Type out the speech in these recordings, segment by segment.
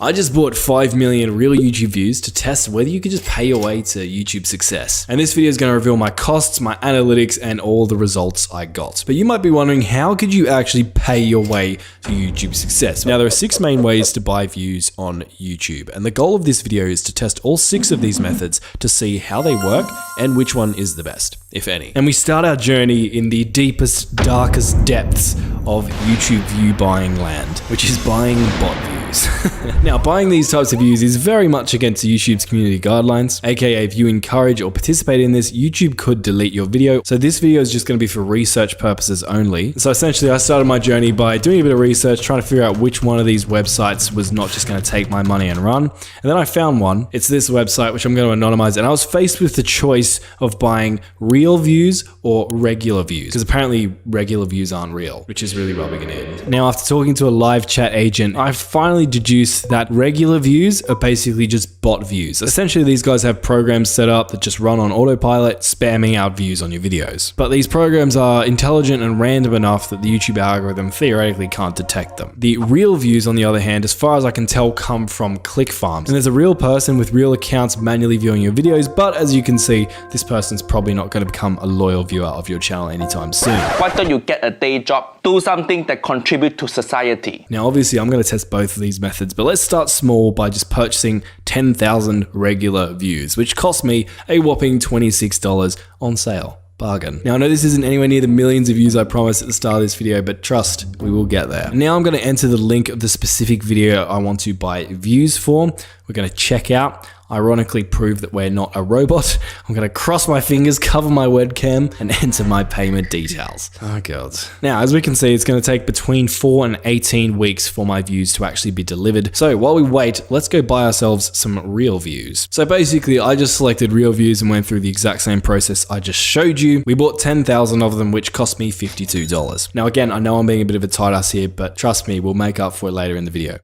I just bought 5 million real YouTube views to test whether you could just pay your way to YouTube success. And this video is going to reveal my costs, my analytics, and all the results I got. But you might be wondering, how could you actually pay your way to YouTube success? Now, there are 6 main ways to buy views on YouTube. And the goal of this video is to test all 6 of these methods to see how they work and which one is the best, if any. And we start our journey in the deepest, darkest depths of YouTube view buying land, which is buying bot views. Now, buying these types of views is very much against YouTube's community guidelines, aka if you encourage or participate in this, YouTube could delete your video. So this video is just going to be for research purposes only. So essentially, I started my journey by doing a bit of research, trying to figure out which one of these websites was not just going to take my money and run. And then I found one. It's this website, which I'm going to anonymize. And I was faced with the choice of buying real views or regular views, because apparently regular views aren't real, which is really rubbing it in. Now, after talking to a live chat agent, I finally deduced that regular views are basically just bot views. Essentially, these guys have programs set up that just run on autopilot, spamming out views on your videos. But these programs are intelligent and random enough that the YouTube algorithm theoretically can't detect them. The real views, on the other hand, as far as I can tell, come from click farms. And there's a real person with real accounts manually viewing your videos, but as you can see, this person's probably not going to become a loyal viewer of your channel anytime soon. Why don't you get a day job? Do something that contributes to society. Now, obviously, I'm going to test both of these methods, but let's start small by just purchasing 10,000 regular views, which cost me a whopping $26 on sale. Bargain. Now, I know this isn't anywhere near the millions of views I promised at the start of this video, but trust, we will get there. Now I'm going to enter the link of the specific video I want to buy views for. We're going to check out, ironically prove that we're not a robot. I'm going to cross my fingers, cover my webcam, and enter my payment details. Oh God. Now, as we can see, it's going to take between 4 and 18 weeks for my views to actually be delivered. So while we wait, let's go buy ourselves some real views. So basically, I just selected real views and went through the exact same process I just showed you. We bought 10,000 of them, which cost me $52. Now again, I know I'm being a bit of a tight ass here, but trust me, we'll make up for it later in the video.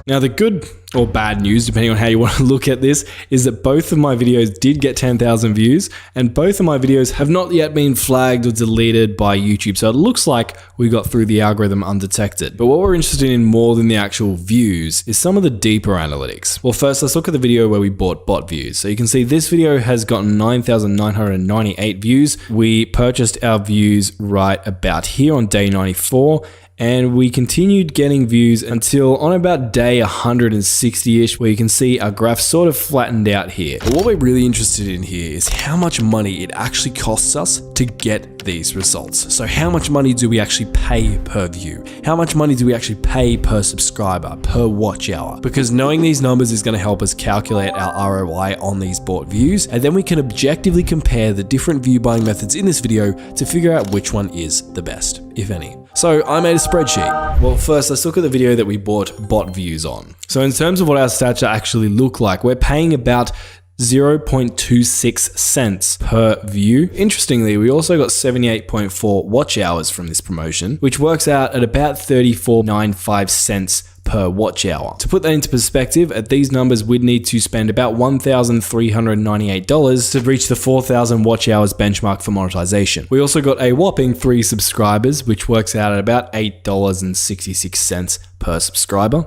Now, the good or bad news, depending on how you want to look at this, is that both of my videos did get 10,000 views, and both of my videos have not yet been flagged or deleted by YouTube. So it looks like we got through the algorithm undetected. But what we're interested in more than the actual views is some of the deeper analytics. Well, first, let's look at the video where we bought bot views. So you can see this video has gotten 9,998 views. We purchased our views right about here on day 94. And we continued getting views until on about day 160-ish, where you can see our graph sort of flattened out here. But what we're really interested in here is how much money it actually costs us to get these results. So how much money do we actually pay per view? How much money do we actually pay per subscriber, per watch hour? Because knowing these numbers is going to help us calculate our ROI on these bought views, and then we can objectively compare the different view buying methods in this video to figure out which one is the best, if any. So I made a spreadsheet. Well, first, let's look at the video that we bought bot views on. So in terms of what our stats actually look like, we're paying about 0.26 cents per view. Interestingly, we also got 78.4 watch hours from this promotion, which works out at about 34.95 cents per watch hour. To put that into perspective, at these numbers, we'd need to spend about $1,398 to reach the 4,000 watch hours benchmark for monetization. We also got a whopping 3 subscribers, which works out at about $8.66 per subscriber,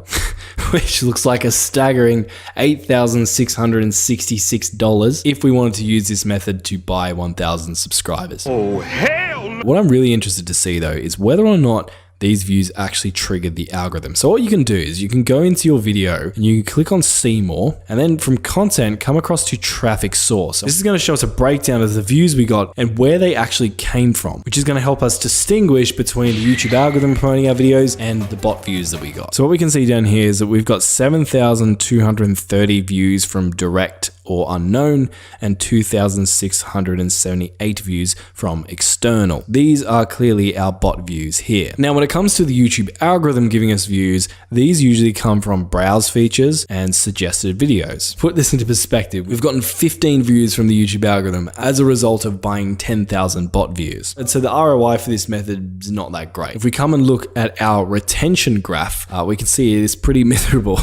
which looks like a staggering $8,666 if we wanted to use this method to buy 1,000 subscribers. Oh, hell no! What I'm really interested to see though is whether or not these views actually triggered the algorithm. So what you can do is you can go into your video and you can click on see more, and then from content, come across to traffic source. This is going to show us a breakdown of the views we got and where they actually came from, which is going to help us distinguish between the YouTube algorithm promoting our videos and the bot views that we got. So what we can see down here is that we've got 7,230 views from direct or unknown, and 2,678 views from external. These are clearly our bot views here. Now, when it comes to the YouTube algorithm giving us views, these usually come from browse features and suggested videos. To put this into perspective, we've gotten 15 views from the YouTube algorithm as a result of buying 10,000 bot views. And so the ROI for this method is not that great. If we come and look at our retention graph, we can see it is pretty miserable.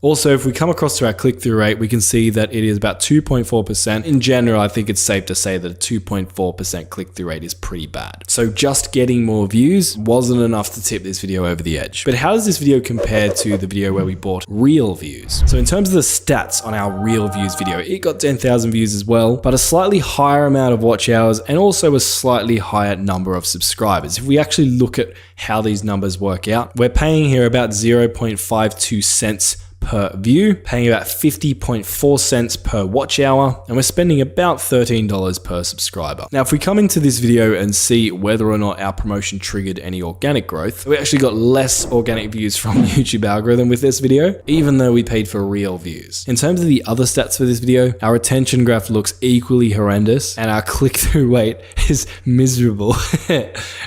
Also, if we come across to our click-through rate, we can see that it is about 2.4%. In general, I think it's safe to say that a 2.4% click-through rate is pretty bad. So just getting more views wasn't enough to tip this video over the edge. But how does this video compare to the video where we bought real views? So in terms of the stats on our real views video, it got 10,000 views as well, but a slightly higher amount of watch hours and also a slightly higher number of subscribers. If we actually look at how these numbers work out, we're paying here about 0.52 cents per view, paying about 50.4 cents per watch hour, and we're spending about $13 per subscriber. Now, if we come into this video and see whether or not our promotion triggered any organic growth, we actually got less organic views from YouTube algorithm with this video, even though we paid for real views. In terms of the other stats for this video, our retention graph looks equally horrendous, and our click-through rate is miserable.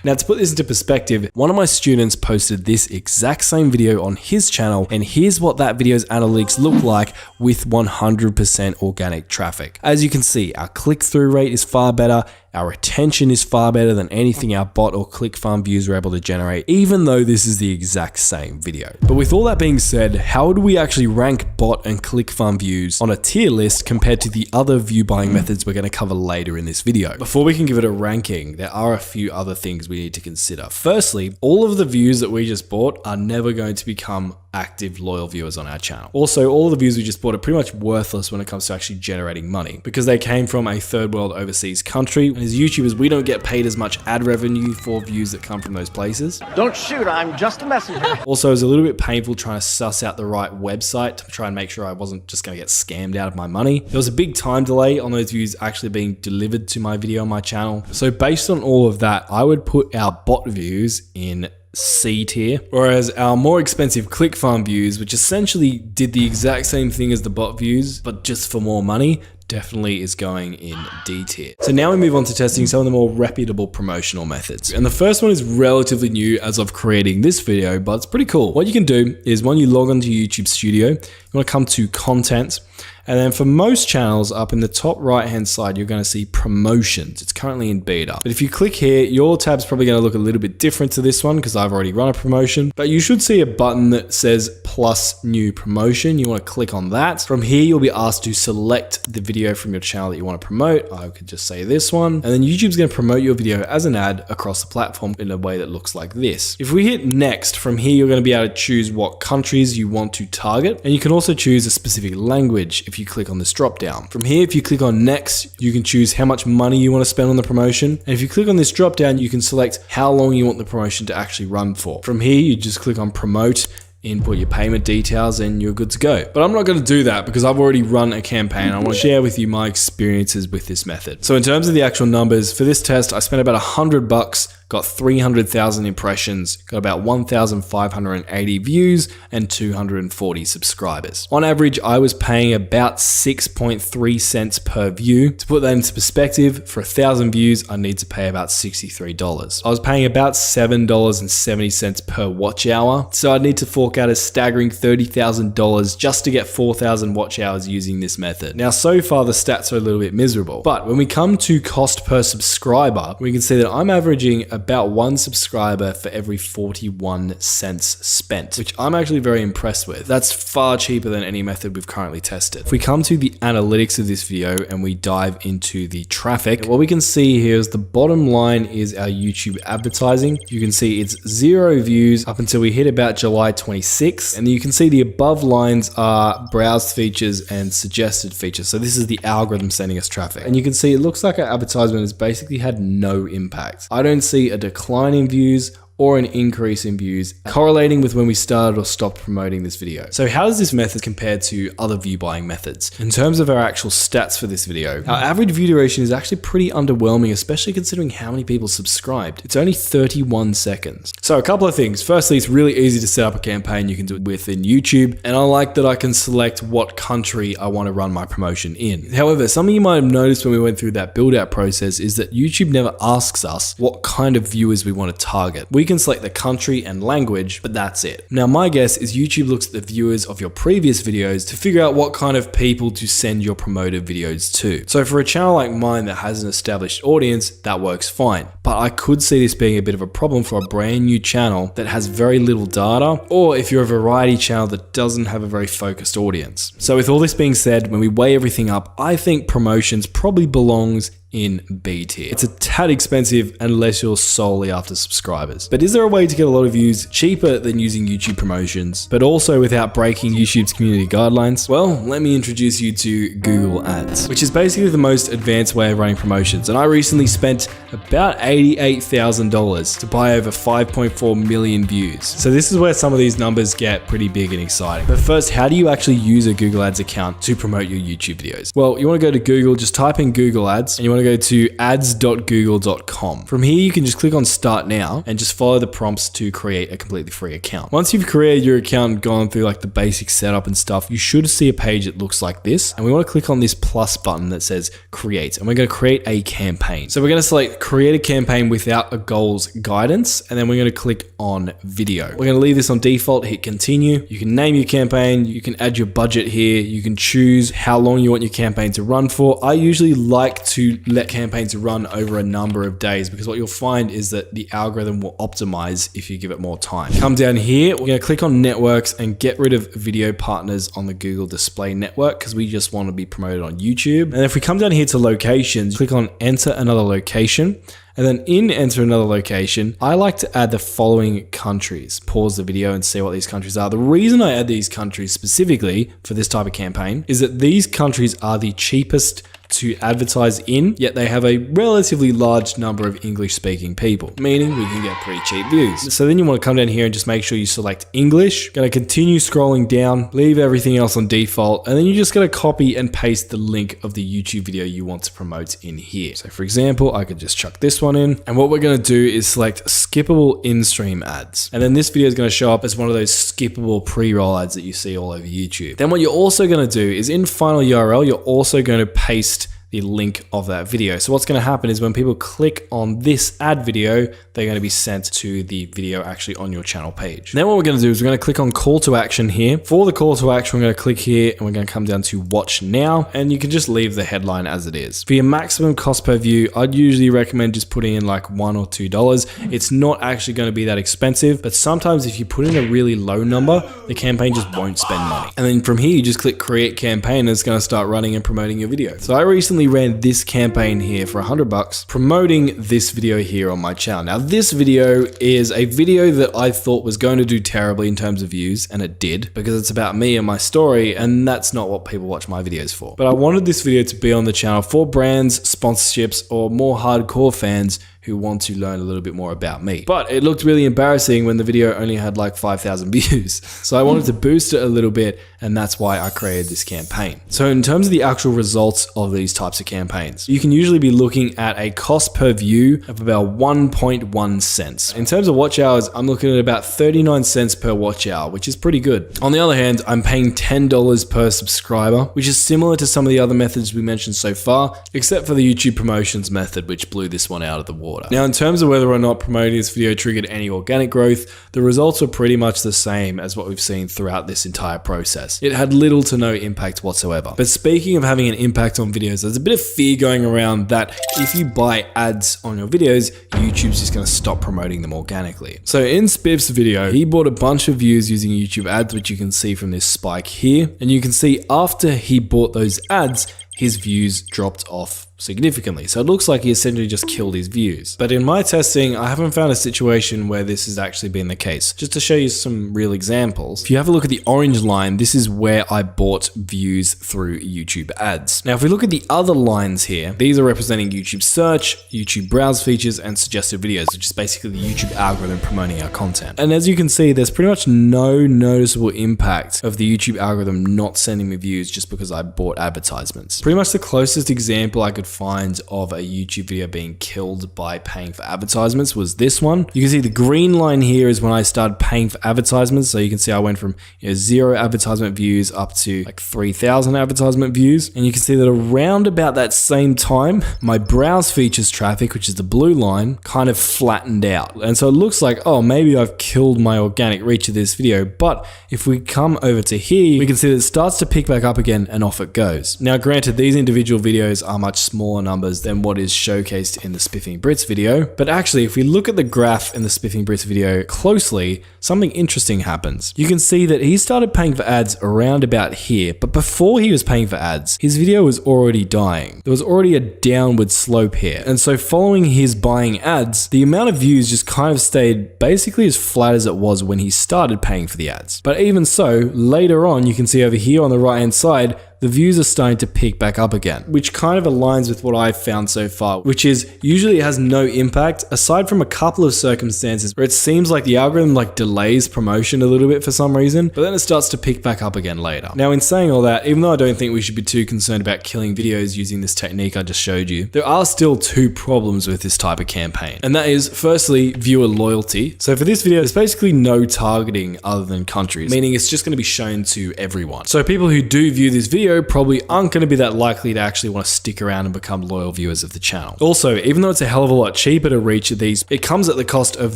Now, to put this into perspective, one of my students posted this exact same video on his channel, and here's what that video's analytics look like with 100% organic traffic. As you can see, our click-through rate is far better. Our retention is far better than anything our bot or click farm views were able to generate, even though this is the exact same video. But with all that being said, how do we actually rank bot and click farm views on a tier list compared to the other view buying methods we're going to cover later in this video? Before we can give it a ranking, there are a few other things we need to consider. Firstly, all of the views that we just bought are never going to become active loyal viewers on our channel. Also, all the views we just bought are pretty much worthless when it comes to actually generating money because they came from a third world overseas country. And as YouTubers, we don't get paid as much ad revenue for views that come from those places. Don't shoot, I'm just a messenger. Also, it was a little bit painful trying to suss out the right website to try and make sure I wasn't just going to get scammed out of my money. There was a big time delay on those views actually being delivered to my video on my channel. So based on all of that, I would put our bot views in C tier, whereas our more expensive click farm views, which essentially did the exact same thing as the bot views, but just for more money, definitely is going in D tier. So now we move on to testing some of the more reputable promotional methods. And the first one is relatively new as of creating this video, but it's pretty cool. What you can do is when you log onto YouTube Studio, you want to come to content. And then for most channels, up in the top right-hand side, you're going to see promotions. It's currently in beta. But if you click here, your tab's probably going to look a little bit different to this one because I've already run a promotion. But you should see a button that says plus new promotion. You want to click on that. From here, you'll be asked to select the video from your channel that you want to promote. I could just say this one. And then YouTube's going to promote your video as an ad across the platform in a way that looks like this. If we hit next, from here, you're going to be able to choose what countries you want to target. And you can also choose a specific language if you click on this drop down. From here, if you click on next, you can choose how much money you want to spend on the promotion. And if you click on this drop down, you can select how long you want the promotion to actually run for. From here, you just click on promote, input your payment details, and you're good to go. But I'm not going to do that because I've already run a campaign. I want to share with you my experiences with this method. So in terms of the actual numbers for this test, I spent about $100, got 300,000 impressions, got about 1,580 views and 240 subscribers. On average, I was paying about 6.3 cents per view. To put that into perspective, for 1,000 views, I need to pay about $63. I was paying about $7.70 per watch hour. So I'd need to fork out a staggering $30,000 just to get 4,000 watch hours using this method. Now, so far the stats are a little bit miserable, but when we come to cost per subscriber, we can see that I'm averaging about one subscriber for every 41 cents spent, which I'm actually very impressed with. That's far cheaper than any method we've currently tested. If we come to the analytics of this video and we dive into the traffic, what we can see here is the bottom line is our YouTube advertising. You can see it's 0 views up until we hit about July 26th. And you can see the above lines are browsed features and suggested features. So this is the algorithm sending us traffic. And you can see it looks like our advertisement has basically had no impact. I don't see a decline in views or an increase in views correlating with when we started or stopped promoting this video. So how does this method compare to other view buying methods? In terms of our actual stats for this video, our average view duration is actually pretty underwhelming, especially considering how many people subscribed. It's only 31 seconds. So a couple of things. Firstly, it's really easy to set up a campaign. You can do it within YouTube. And I like that I can select what country I want to run my promotion in. However, something you might have noticed when we went through that build out process is that YouTube never asks us what kind of viewers we want to target. We we can select the country and language, but that's it. Now my guess is YouTube looks at the viewers of your previous videos to figure out what kind of people to send your promoted videos to. So for a channel like mine that has an established audience, that works fine. But I could see this being a bit of a problem for a brand new channel that has very little data, or if you're a variety channel that doesn't have a very focused audience. So with all this being said, when we weigh everything up, I think promotions probably belongs in B tier. It's a tad expensive unless you're solely after subscribers. But is there a way to get a lot of views cheaper than using YouTube promotions, but also without breaking YouTube's community guidelines? Well, let me introduce you to Google Ads, which is basically the most advanced way of running promotions. And I recently spent about $88,000 to buy over 5.4 million views. So this is where some of these numbers get pretty big and exciting. But first, how do you actually use a Google Ads account to promote your YouTube videos? Well, you want to go to Google, just type in Google Ads, and you want to go to ads.google.com. From here, you can just click on Start Now and just follow the prompts to create a completely free account. Once you've created your account and gone through like the basic setup and stuff, you should see a page that looks like this. And we want to click on this plus button that says Create, and we're going to create a campaign. So we're going to select Create a campaign without a goals guidance, and then we're going to click on Video. We're going to leave this on default, hit Continue. You can name your campaign, you can add your budget here, you can choose how long you want your campaign to run for. I usually like to let campaigns run over a number of days, because what you'll find is that the algorithm will optimize if you give it more time. Come down here, we're going to click on networks and get rid of video partners on the Google Display Network, because we just want to be promoted on YouTube. And if we come down here to locations, click on enter another location. And then in enter another location, I like to add the following countries. Pause the video and see what these countries are. The reason I add these countries specifically for this type of campaign is that these countries are the cheapest to advertise in, yet they have a relatively large number of English speaking people, meaning we can get pretty cheap views. So then you want to come down here and just make sure you select English. Going to continue scrolling down, leave everything else on default, and then you're just going to copy and paste the link of the YouTube video you want to promote in here. So for example, I could just chuck this one in, and what we're going to do is select skippable in-stream ads. And then this video is going to show up as one of those skippable pre-roll ads that you see all over YouTube. Then what you're also going to do is in final URL, you're also going to paste the link of that video. So what's going to happen is when people click on this ad video, they're going to be sent to the video actually on your channel page. Then what we're going to do is we're going to click on call to action here. For the call to action, we're going to click here and we're going to come down to watch now, and you can just leave the headline as it is. For your maximum cost per view, I'd usually recommend just putting in like $1 or $2. It's not actually going to be that expensive, but sometimes if you put in a really low number, the campaign just won't spend money. And then from here, you just click create campaign and it's going to start running and promoting your video. So I recently ran this campaign here for $100 promoting this video here on my channel. Now this video is a video that I thought was going to do terribly in terms of views, and it did, because it's about me and my story, and that's not what people watch my videos for. But I wanted this video to be on the channel for brands, sponsorships, or more hardcore fans who want to learn a little bit more about me. But it looked really embarrassing when the video only had like 5,000 views. So I wanted to boost it a little bit, and that's why I created this campaign. So in terms of the actual results of these types of campaigns, you can usually be looking at a cost per view of about 1.1 cents. In terms of watch hours, I'm looking at about 39 cents per watch hour, which is pretty good. On the other hand, I'm paying $10 per subscriber, which is similar to some of the other methods we mentioned so far, except for the YouTube promotions method, which blew this one out of the water. Now, in terms of whether or not promoting this video triggered any organic growth, the results were pretty much the same as what we've seen throughout this entire process. It had little to no impact whatsoever. But speaking of having an impact on videos, there's a bit of fear going around that if you buy ads on your videos, YouTube's just going to stop promoting them organically. So in Spiff's video, he bought a bunch of views using YouTube ads, which you can see from this spike here. And you can see after he bought those ads, his views dropped off significantly. So it looks like he essentially just killed his views. But in my testing, I haven't found a situation where this has actually been the case. Just to show you some real examples, if you have a look at the orange line, this is where I bought views through YouTube ads. Now, if we look at the other lines here, these are representing YouTube search, YouTube browse features, and suggested videos, which is basically the YouTube algorithm promoting our content. And as you can see, there's pretty much no noticeable impact of the YouTube algorithm not sending me views just because I bought advertisements. Pretty much the closest example I could find of a YouTube video being killed by paying for advertisements was this one. You can see the green line here is when I started paying for advertisements. So you can see I went from 0 advertisement views up to like 3,000 advertisement views. And you can see that around about that same time, my browse features traffic, which is the blue line, kind of flattened out. And so it looks like, oh, maybe I've killed my organic reach of this video. But if we come over to here, we can see that it starts to pick back up again and off it goes. Now, granted, these individual videos are much smaller numbers than what is showcased in the Spiffing Brits video. But actually, if we look at the graph in the Spiffing Brits video closely, something interesting happens. You can see that he started paying for ads around about here, but before he was paying for ads, his video was already dying. There was already a downward slope here. And so following his buying ads, the amount of views just kind of stayed basically as flat as it was when he started paying for the ads. But even so, later on, you can see over here on the right hand side, the views are starting to pick back up again, which kind of aligns with what I've found so far, which is usually it has no impact aside from a couple of circumstances where it seems like the algorithm like delays promotion a little bit for some reason, but then it starts to pick back up again later. Now, in saying all that, even though I don't think we should be too concerned about killing videos using this technique I just showed you, there are still two problems with this type of campaign. And that is, firstly, viewer loyalty. So for this video, there's basically no targeting other than countries, meaning it's just going to be shown to everyone. So people who do view this video probably aren't going to be that likely to actually want to stick around and become loyal viewers of the channel. Also, even though it's a hell of a lot cheaper to reach these, it comes at the cost of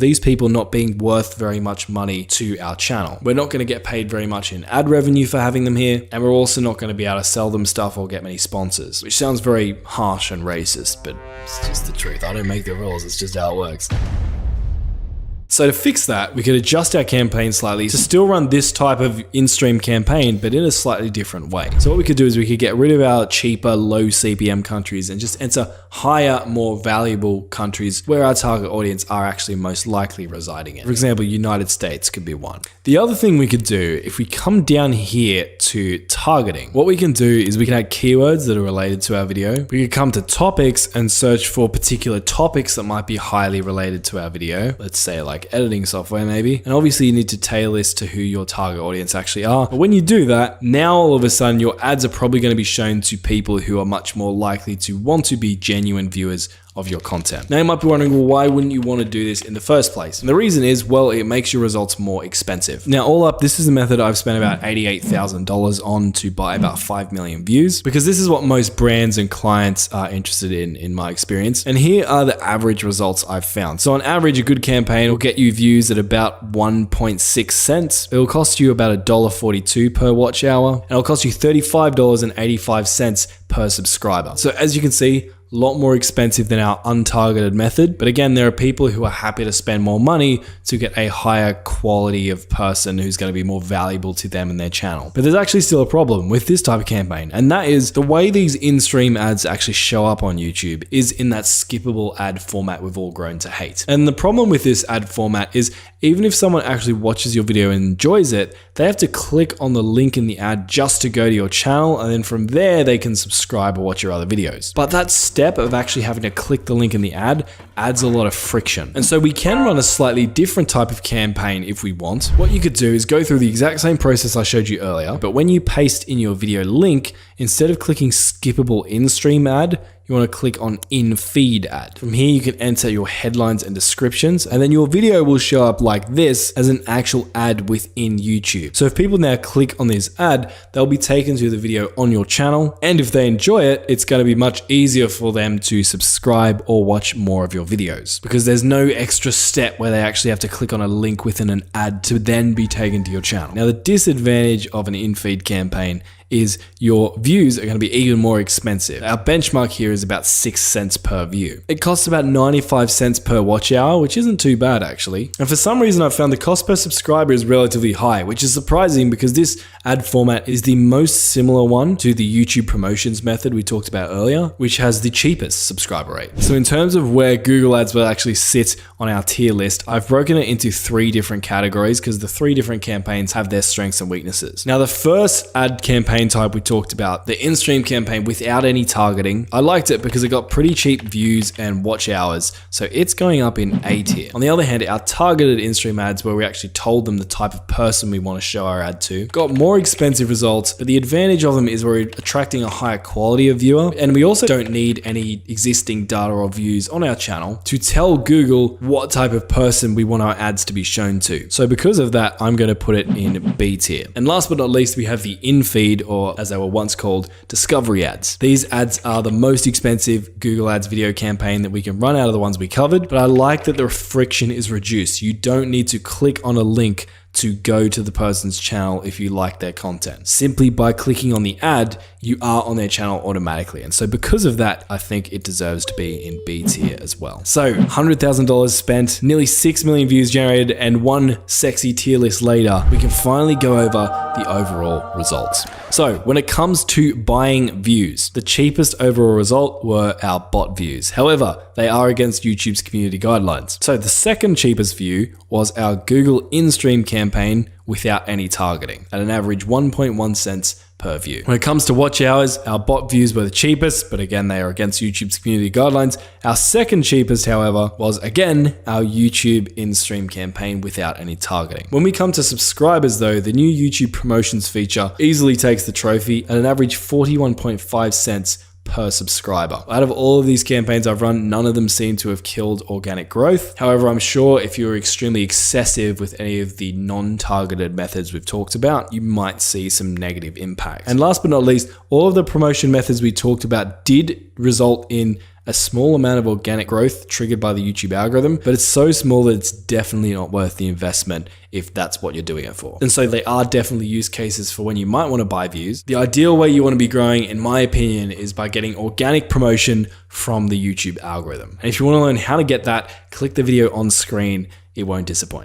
these people not being worth very much money to our channel. We're not going to get paid very much in ad revenue for having them here, and we're also not going to be able to sell them stuff or get many sponsors, which sounds very harsh and racist, but it's just the truth. I don't make the rules, it's just how it works. So to fix that, we could adjust our campaign slightly to still run this type of in-stream campaign, but in a slightly different way. So what we could do is we could get rid of our cheaper, low CPM countries and just enter higher, more valuable countries where our target audience are actually most likely residing in. For example, United States could be one. The other thing we could do, if we come down here to targeting, what we can do is we can add keywords that are related to our video. We could come to topics and search for particular topics that might be highly related to our video. Let's say like editing software maybe. And obviously you need to tailor this to who your target audience actually are. But when you do that, now all of a sudden your ads are probably going to be shown to people who are much more likely to want to be genuine viewers of your content. Now you might be wondering, well, why wouldn't you want to do this in the first place? And the reason is, well, it makes your results more expensive. Now all up, this is a method I've spent about $88,000 on to buy about 5 million views, because this is what most brands and clients are interested in my experience. And here are the average results I've found. So on average, a good campaign will get you views at about 1.6 cents. It will cost you about $1.42 per watch hour, and it'll cost you $35.85 per subscriber. So as you can see, a lot more expensive than our untargeted method. But again, there are people who are happy to spend more money to get a higher quality of person who's going to be more valuable to them and their channel. But there's actually still a problem with this type of campaign. And that is the way these in-stream ads actually show up on YouTube is in that skippable ad format we've all grown to hate. And the problem with this ad format is even if someone actually watches your video and enjoys it, they have to click on the link in the ad just to go to your channel. And then from there, they can subscribe or watch your other videos. But that step of actually having to click the link in the ad adds a lot of friction. And so we can run a slightly different type of campaign if we want. What you could do is go through the exact same process I showed you earlier, but when you paste in your video link, instead of clicking skippable in-stream ad, you want to click on in-feed ad. From here, you can enter your headlines and descriptions, and then your video will show up like this as an actual ad within YouTube. So if people now click on this ad, they'll be taken to the video on your channel. And if they enjoy it, it's going to be much easier for them to subscribe or watch more of your videos, because there's no extra step where they actually have to click on a link within an ad to then be taken to your channel. Now, the disadvantage of an in-feed campaign is your views are going to be even more expensive. Our benchmark here is about 6 cents per view. It costs about 95 cents per watch hour, which isn't too bad actually. And for some reason, I've found the cost per subscriber is relatively high, which is surprising because this ad format is the most similar one to the YouTube promotions method we talked about earlier, which has the cheapest subscriber rate. So in terms of where Google Ads will actually sit on our tier list, I've broken it into 3 different categories because the 3 different campaigns have their strengths and weaknesses. Now, the first ad campaign type we talked about, the in-stream campaign without any targeting, I liked it because it got pretty cheap views and watch hours, so it's going up in A tier. On the other hand, our targeted in-stream ads, where we actually told them the type of person we want to show our ad to, got more more expensive results, but the advantage of them is we're attracting a higher quality of viewer, and we also don't need any existing data or views on our channel to tell Google what type of person we want our ads to be shown to. So because of that, I'm going to put it in B tier. And last but not least, we have the in-feed, or as they were once called, discovery ads. These ads are the most expensive Google Ads video campaign that we can run out of the ones we covered, but I like that the friction is reduced. You don't need to click on a link to go to the person's channel if you like their content. Simply by clicking on the ad, you are on their channel automatically. And so because of that, I think it deserves to be in B tier as well. So $100,000 spent, nearly 6 million views generated, and one sexy tier list later, we can finally go over the overall results. So when it comes to buying views, the cheapest overall result were our bot views. However, they are against YouTube's community guidelines. So the second cheapest view was our Google in-stream campaign without any targeting at an average 1.1 cents per view. When it comes to watch hours, our bot views were the cheapest, but again, they are against YouTube's community guidelines. Our second cheapest, however, was again our YouTube in-stream campaign without any targeting. When we come to subscribers though, the new YouTube promotions feature easily takes the trophy at an average 41.5 cents per subscriber. Out of all of these campaigns I've run, none of them seem to have killed organic growth. However, I'm sure if you're extremely excessive with any of the non-targeted methods we've talked about, you might see some negative impact. And last but not least, all of the promotion methods we talked about did result in a small amount of organic growth triggered by the YouTube algorithm, but it's so small that it's definitely not worth the investment if that's what you're doing it for. And so they are definitely use cases for when you might want to buy views. The ideal way you want to be growing, in my opinion, is by getting organic promotion from the YouTube algorithm. And if you want to learn how to get that, click the video on screen. It won't disappoint.